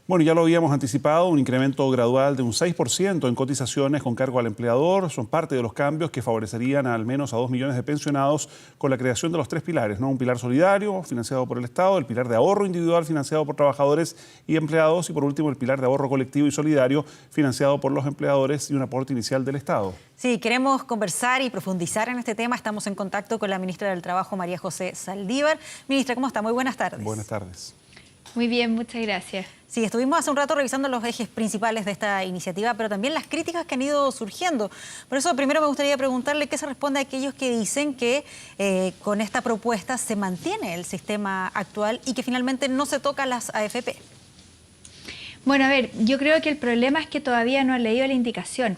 Bueno, ya lo habíamos anticipado, un incremento gradual de un 6% en cotizaciones con cargo al empleador son parte de los cambios que favorecerían a al menos a 2 millones de pensionados con la creación de los 3 pilares, ¿no? Un pilar solidario financiado por el Estado, el pilar de ahorro individual financiado por trabajadores y empleados y por último el pilar de ahorro colectivo y solidario financiado por los empleadores y un aporte inicial del Estado. Sí, queremos conversar y profundizar en este tema. Estamos en contacto con la ministra del Trabajo, María José Saldívar. Ministra, ¿cómo está? Muy buenas tardes. Buenas tardes. Muy bien, muchas gracias. Sí, estuvimos hace un rato revisando los ejes principales de esta iniciativa, pero también las críticas que han ido surgiendo. Por eso primero me gustaría preguntarle qué se responde a aquellos que dicen que con esta propuesta se mantiene el sistema actual y que finalmente no se toca las AFP. Bueno, a ver, yo creo que el problema es que todavía no han leído la indicación,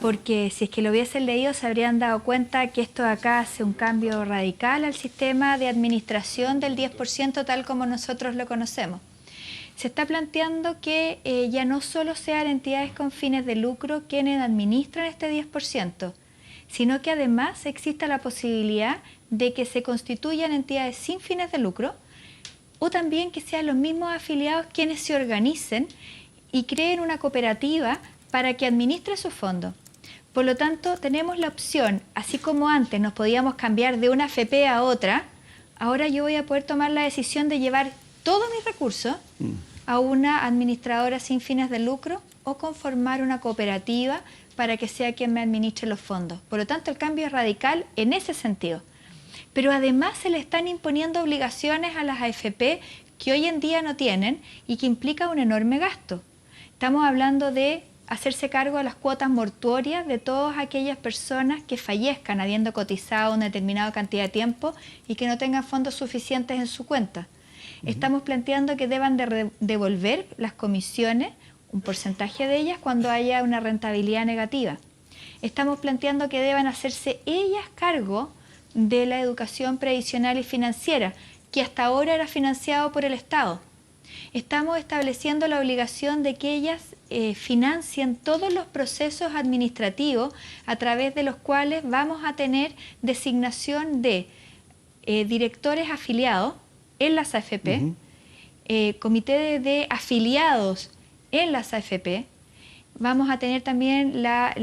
porque si es que lo hubiesen leído se habrían dado cuenta que esto de acá hace un cambio radical al sistema de administración del 10% tal como nosotros lo conocemos. Se está planteando que ya no solo sean entidades con fines de lucro quienes administran este 10%, sino que además exista la posibilidad de que se constituyan entidades sin fines de lucro, o también que sean los mismos afiliados quienes se organicen y creen una cooperativa para que administre sus fondos. Por lo tanto, tenemos la opción, así como antes nos podíamos cambiar de una AFP a otra, ahora yo voy a poder tomar la decisión de llevar todos mis recursos a una administradora sin fines de lucro o conformar una cooperativa para que sea quien me administre los fondos. Por lo tanto, el cambio es radical en ese sentido. Pero además se le están imponiendo obligaciones a las AFP que hoy en día no tienen y que implica un enorme gasto. Estamos hablando de hacerse cargo de las cuotas mortuorias de todas aquellas personas que fallezcan habiendo cotizado una determinada cantidad de tiempo y que no tengan fondos suficientes en su cuenta. Estamos planteando que deban devolver las comisiones, un porcentaje de ellas, cuando haya una rentabilidad negativa. Estamos planteando que deban hacerse ellas cargo de la educación previsional y financiera, que hasta ahora era financiado por el Estado. Estamos estableciendo la obligación de que ellas financien todos los procesos administrativos a través de los cuales vamos a tener designación de directores afiliados en las AFP, comité de afiliados en las AFP. Vamos a tener también la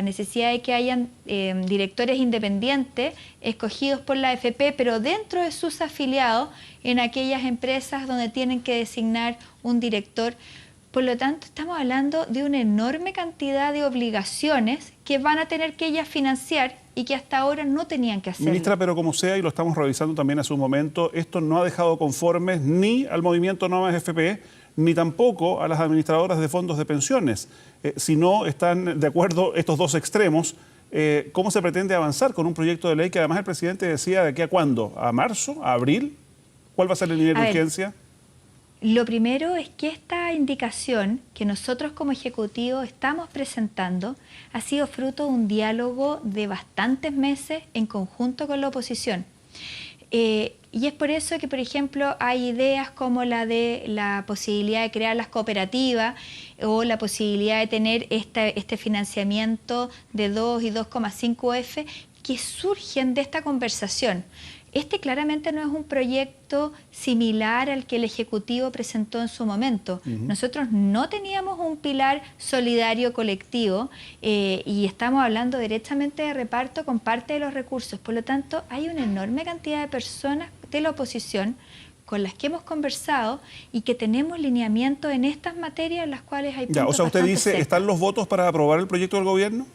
necesidad de que hayan directores independientes escogidos por la AFP, pero dentro de sus afiliados en aquellas empresas donde tienen que designar un director. Por lo tanto, estamos hablando de una enorme cantidad de obligaciones que van a tener que ellas financiar y que hasta ahora no tenían que hacerlo. Ministra, pero como sea, y lo estamos revisando también hace un momento, esto no ha dejado conformes ni al movimiento No Más AFP, ni tampoco a las administradoras de fondos de pensiones. Si no están de acuerdo estos dos extremos, ¿cómo se pretende avanzar con un proyecto de ley que además el presidente decía de aquí a cuándo? ¿A marzo? ¿A abril? ¿Cuál va a ser el nivel de urgencia? Lo primero es que esta indicación que nosotros como Ejecutivo estamos presentando ha sido fruto de un diálogo de bastantes meses en conjunto con la oposición. Y es por eso que, por ejemplo, hay ideas como la de la posibilidad de crear las cooperativas o la posibilidad de tener este financiamiento de 2 y 2,5F que surgen de esta conversación. Este claramente no es un proyecto similar al que el Ejecutivo presentó en su momento. Nosotros no teníamos un pilar solidario colectivo y estamos hablando directamente de reparto con parte de los recursos. Por lo tanto, hay una enorme cantidad de personas de la oposición con las que hemos conversado y que tenemos lineamientos en estas materias en las cuales hay puntos. O sea, usted dice, secos. ¿están los votos para aprobar el proyecto del gobierno?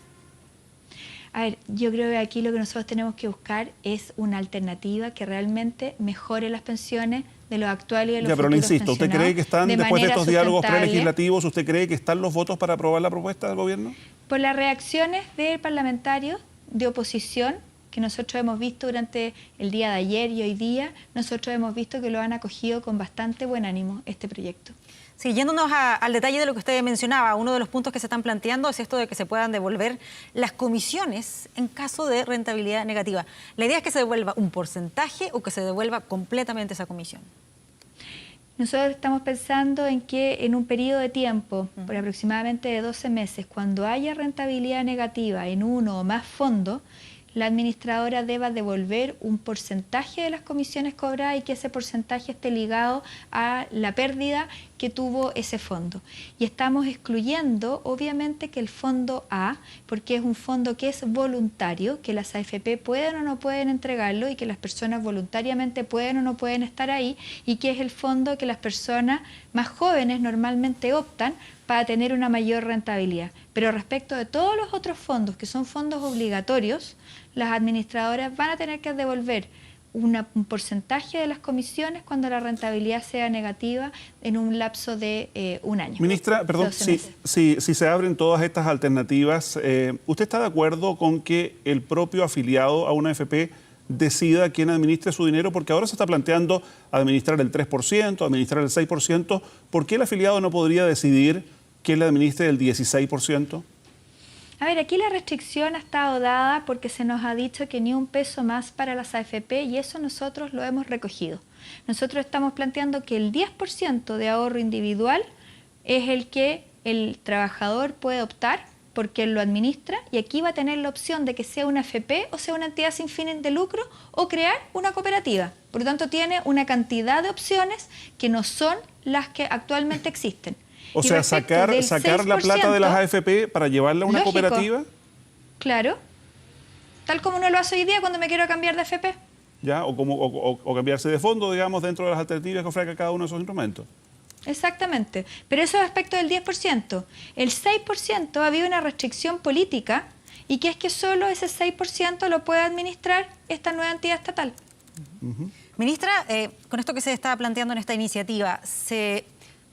A ver, yo creo que aquí lo que nosotros tenemos que buscar es una alternativa que realmente mejore las pensiones de los actuales y de los futuros pero le insisto, ¿usted cree que están, después de estos diálogos prelegislativos, usted cree que están los votos para aprobar la propuesta del gobierno? Por las reacciones de parlamentarios de oposición que nosotros hemos visto durante el día de ayer y hoy día, nosotros hemos visto que lo han acogido con bastante buen ánimo este proyecto. Sí, yéndonos al detalle de lo que usted mencionaba, uno de los puntos que se están planteando es esto de que se puedan devolver las comisiones en caso de rentabilidad negativa. ¿La idea es que se devuelva un porcentaje o que se devuelva completamente esa comisión? Nosotros estamos pensando en que en un periodo de tiempo, por aproximadamente de 12 meses, cuando haya rentabilidad negativa en uno o más fondos, la administradora deba devolver un porcentaje de las comisiones cobradas y que ese porcentaje esté ligado a la pérdida que tuvo ese fondo. Y estamos excluyendo, obviamente, que el fondo A, porque es un fondo que es voluntario, que las AFP pueden o no pueden entregarlo y que las personas voluntariamente pueden o no pueden estar ahí, y que es el fondo que las personas más jóvenes normalmente optan para tener una mayor rentabilidad. Pero respecto de todos los otros fondos, que son fondos obligatorios, las administradoras van a tener que devolver un porcentaje de las comisiones cuando la rentabilidad sea negativa en un lapso de un año. Ministra, perdón, si se abren todas estas alternativas, ¿usted está de acuerdo con que el propio afiliado a una AFP decida quién administre su dinero? Porque ahora se está planteando administrar el 3%, administrar el 6%. ¿Por qué el afiliado no podría decidir quién le administre el 16%? A ver, aquí la restricción ha estado dada porque se nos ha dicho que ni un peso más para las AFP, y eso nosotros lo hemos recogido. Nosotros estamos planteando que el 10% de ahorro individual es el que el trabajador puede optar porque él lo administra, y aquí va a tener la opción de que sea una AFP o sea una entidad sin fines de lucro o crear una cooperativa. Por lo tanto, tiene una cantidad de opciones que no son las que actualmente existen. O sea, sacar la plata de las AFP para llevarla a una cooperativa. Claro. Tal como uno lo hace hoy día cuando me quiero cambiar de AFP. ¿Ya? O cambiarse de fondo, digamos, dentro de las alternativas que ofrezca cada uno de esos instrumentos. Exactamente. Pero eso es respecto del 10%. El 6% había una restricción política, y que es que solo ese 6% lo puede administrar esta nueva entidad estatal. Ministra, con esto que se está planteando en esta iniciativa, ¿se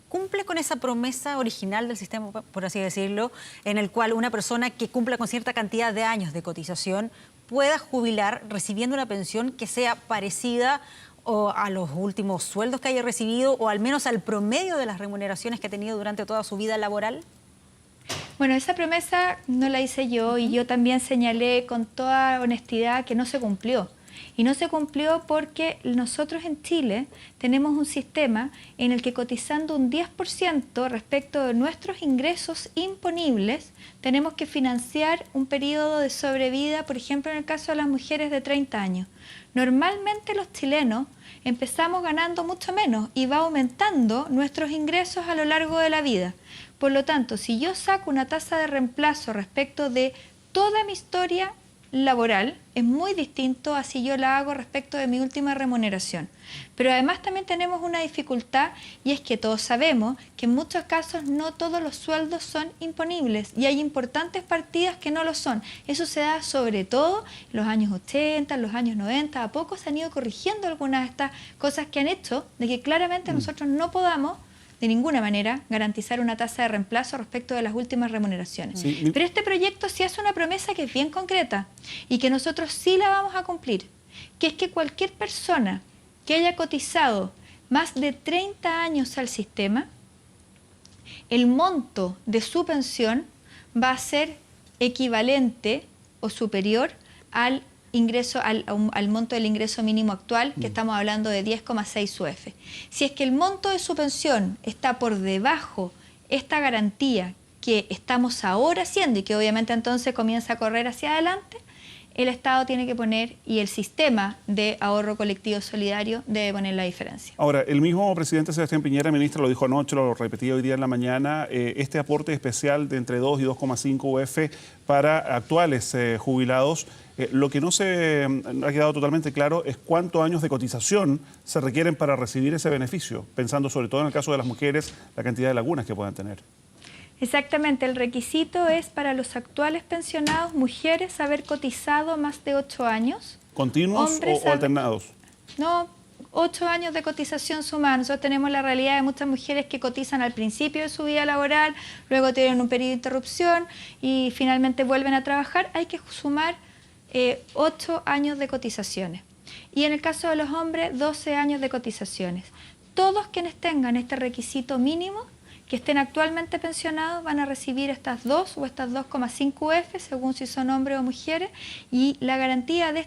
cumple con esa promesa original del sistema, por así decirlo, en el cual una persona que cumpla con cierta cantidad de años de cotización pueda jubilar recibiendo una pensión que sea parecida o a los últimos sueldos que haya recibido, o al menos al promedio de las remuneraciones que ha tenido durante toda su vida laboral? Bueno, esa promesa no la hice yo, y yo también señalé con toda honestidad que no se cumplió. Y no se cumplió porque nosotros en Chile tenemos un sistema en el que, cotizando un 10% respecto de nuestros ingresos imponibles, tenemos que financiar un periodo de sobrevida, por ejemplo, en el caso de las mujeres de 30 años. Normalmente los chilenos empezamos ganando mucho menos y va aumentando nuestros ingresos a lo largo de la vida. Por lo tanto, si yo saco una tasa de reemplazo respecto de toda mi historia laboral, es muy distinto a si yo la hago respecto de mi última remuneración. Pero además también tenemos una dificultad, y es que todos sabemos que en muchos casos no todos los sueldos son imponibles, y hay importantes partidas que no lo son. Eso se da sobre todo en los años 80, en los años 90, a poco se han ido corrigiendo algunas de estas cosas que han hecho de que claramente nosotros no podamos de ninguna manera garantizar una tasa de reemplazo respecto de las últimas remuneraciones. Sí. Pero este proyecto sí hace una promesa que es bien concreta y que nosotros sí la vamos a cumplir, que es que cualquier persona que haya cotizado más de 30 años al sistema, el monto de su pensión va a ser equivalente o superior al ingreso, al monto del ingreso mínimo actual, que estamos hablando de 10,6 UF. Si es que el monto de su pensión está por debajo esta garantía que estamos ahora haciendo, y que obviamente entonces comienza a correr hacia adelante, el Estado tiene que poner, y el sistema de ahorro colectivo solidario debe poner la diferencia. Ahora, el mismo presidente Sebastián Piñera, ministra, lo dijo anoche, lo repetía hoy día en la mañana, este aporte especial de entre 2 y 2,5 UF para actuales jubilados. Lo que no ha quedado totalmente claro es cuántos años de cotización se requieren para recibir ese beneficio, pensando sobre todo en el caso de las mujeres, la cantidad de lagunas que puedan tener. Exactamente, el requisito es para los actuales pensionados mujeres haber cotizado más de 8 años. ¿Continuos o alternados? No, 8 años de cotización sumada. Nosotros tenemos la realidad de muchas mujeres que cotizan al principio de su vida laboral, luego tienen un periodo de interrupción y finalmente vuelven a trabajar. Hay que sumar 8 años de cotizaciones. Y en el caso de los hombres, 12 años de cotizaciones. Todos quienes tengan este requisito mínimo, que estén actualmente pensionados, van a recibir estas 2 o estas 2,5 UF, según si son hombres o mujeres, y la garantía de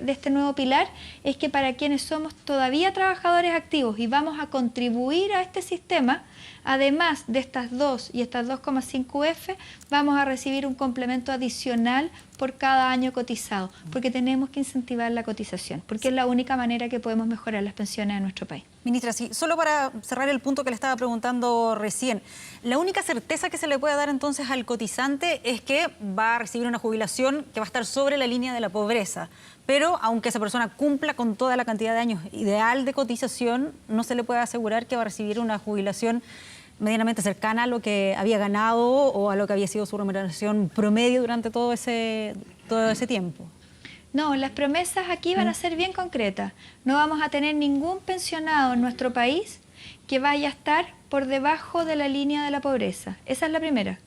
este nuevo pilar es que para quienes somos todavía trabajadores activos y vamos a contribuir a este sistema, Además de estas 2 y estas 2,5 UF, vamos a recibir un complemento adicional por cada año cotizado, porque tenemos que incentivar la cotización, porque es la única manera que podemos mejorar las pensiones en nuestro país. Ministra, sí, solo para cerrar el punto que le estaba preguntando recién, la única certeza que se le puede dar entonces al cotizante es que va a recibir una jubilación que va a estar sobre la línea de la pobreza, pero aunque esa persona cumpla con toda la cantidad de años ideal de cotización, no se le puede asegurar que va a recibir una jubilación medianamente cercana a lo que había ganado o a lo que había sido su remuneración promedio durante todo ese tiempo. No, las promesas aquí van a ser bien concretas. No vamos a tener ningún pensionado en nuestro país que vaya a estar por debajo de la línea de la pobreza. Esa es la primera,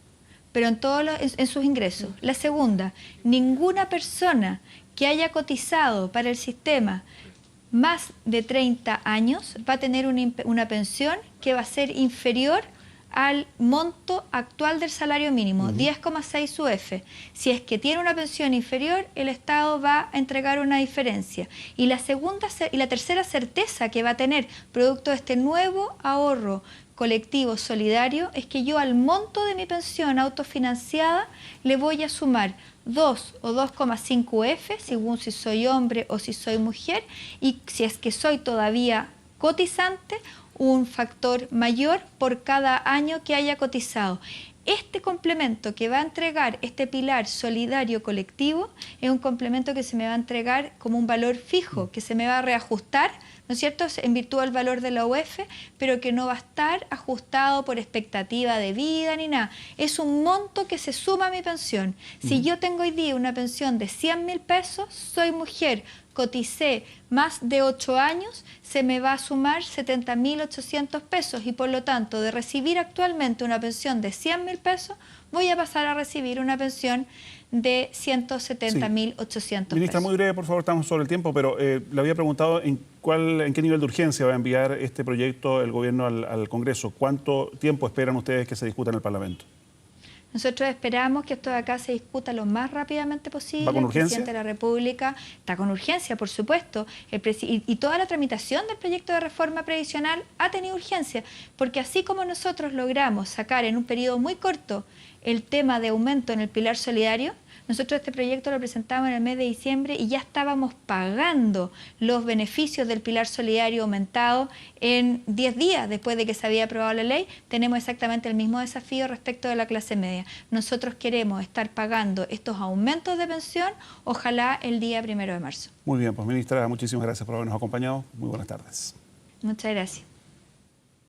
pero en sus ingresos. La segunda, ninguna persona que haya cotizado para el sistema más de 30 años va a tener una pensión que va a ser inferior al monto actual del salario mínimo, 10,6 UF. Si es que tiene una pensión inferior, el Estado va a entregar una diferencia. Y la tercera certeza que va a tener producto de este nuevo ahorro colectivo solidario es que yo al monto de mi pensión autofinanciada le voy a sumar 2 o 2,5 UF, según si soy hombre o si soy mujer, y si es que soy todavía cotizante, un factor mayor por cada año que haya cotizado. Este complemento que va a entregar este pilar solidario colectivo es un complemento que se me va a entregar como un valor fijo, que se me va a reajustar, ¿no es cierto?, en virtud del valor de la UF, pero que no va a estar ajustado por expectativa de vida ni nada. Es un monto que se suma a mi pensión. Si yo tengo hoy día una pensión de 100.000 pesos, soy mujer, coticé más de 8 años, se me va a sumar 70.800 pesos y por lo tanto de recibir actualmente una pensión de 100.000 pesos, voy a pasar a recibir una pensión de 170.800 pesos. Ministra, muy breve, por favor, estamos sobre el tiempo, pero le había preguntado en qué nivel de urgencia va a enviar este proyecto el gobierno al Congreso. ¿Cuánto tiempo esperan ustedes que se discuta en el Parlamento? Nosotros esperamos que esto de acá se discuta lo más rápidamente posible. ¿Va con urgencia? El presidente de la República está con urgencia, por supuesto. Y toda la tramitación del proyecto de reforma previsional ha tenido urgencia, porque así como nosotros logramos sacar en un periodo muy corto el tema de aumento en el pilar solidario, nosotros este proyecto lo presentamos en el mes de diciembre y ya estábamos pagando los beneficios del pilar solidario aumentado en 10 días después de que se había aprobado la ley. Tenemos exactamente el mismo desafío respecto de la clase media. Nosotros queremos estar pagando estos aumentos de pensión, ojalá el día 1 de marzo. Muy bien, pues ministra, muchísimas gracias por habernos acompañado. Muy buenas tardes. Muchas gracias.